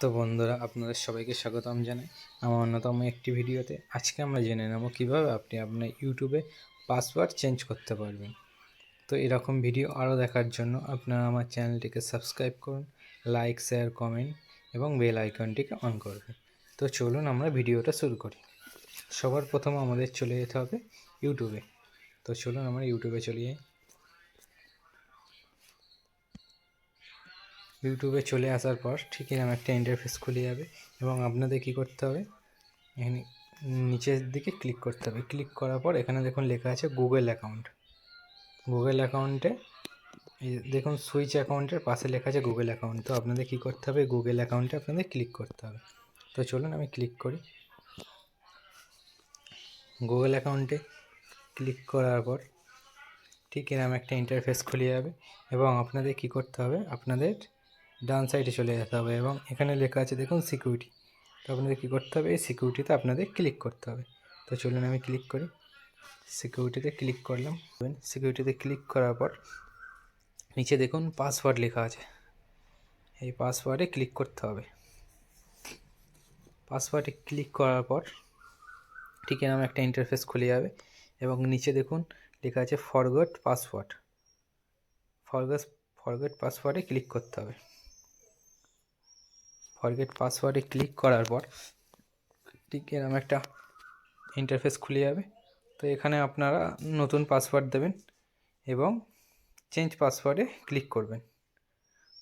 তো বন্ধুরা, আপনাদের সবাইকে স্বাগতম জানাই আমার অন্যতম একটি ভিডিওতে। আজকে আমরা জেনে নেব কীভাবে আপনি আপনার ইউটিউবে পাসওয়ার্ড চেঞ্জ করতে পারবেন। তো এরকম ভিডিও আরও দেখার জন্য আপনারা আমার চ্যানেলটিকে সাবস্ক্রাইব করুন, লাইক, শেয়ার, কমেন্ট এবং বেল আইকনটিকে অন করবেন। তো চলুন আমরা ভিডিওটা শুরু করি। সবার প্রথম আমাদের চলে যেতে হবে ইউটিউবে। তো চলুন আমরা ইউটিউবে চলে যাই। ইউটিউবে চলে আসার পর ঠিক এরকম একটা ইন্টারফেস খুলে যাবে এবং আপনাদের কী করতে হবে, এখানে নিচের দিকে ক্লিক করতে হবে। ক্লিক করার পর এখানে দেখুন লেখা আছে গুগল অ্যাকাউন্ট। গুগল অ্যাকাউন্টে এই দেখুন সুইচ অ্যাকাউন্টের পাশে লেখা আছে গুগল অ্যাকাউন্ট। তো আপনাদের কী করতে হবে, গুগল অ্যাকাউন্টে আপনাদের ক্লিক করতে হবে। তো চলুন আমি ক্লিক করি। গুগল অ্যাকাউন্টে ক্লিক করার পর ঠিক এরকম একটা ইন্টারফেস খুলে যাবে এবং আপনাদের কী করতে হবে, আপনাদের ডান সাইডে চলে যেতে হবে এবং এখানে লেখা আছে দেখুন সিকিউরিটি। তো আপনাদের কী করতে হবে, এই সিকিউরিটিতে আপনাদের ক্লিক করতে হবে। তো চলুন আমি ক্লিক করি। সিকিউরিটিতে ক্লিক করলাম। সিকিউরিটিতে ক্লিক করার পর নিচে দেখুন পাসওয়ার্ড লেখা আছে, এই পাসওয়ার্ডে ক্লিক করতে হবে। পাসওয়ার্ডে ক্লিক করার পর ঠিক এরকম একটা ইন্টারফেস খুলে যাবে এবং নিচে দেখুন লেখা আছে ফরগট পাসওয়ার্ড। ফরগেট পাসওয়ার্ডে ক্লিক করতে হবে। ফরগেট পাসওয়ার্ডে ক্লিক করার পর ঠিক এরকম একটা ইন্টারফেস খুলে যাবে। তো এখানে আপনারা নতুন পাসওয়ার্ড দেবেন এবং চেঞ্জ পাসওয়ার্ডে ক্লিক করবেন,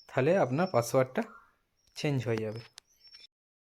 তাহলে আপনার পাসওয়ার্ডটা চেঞ্জ হয়ে যাবে।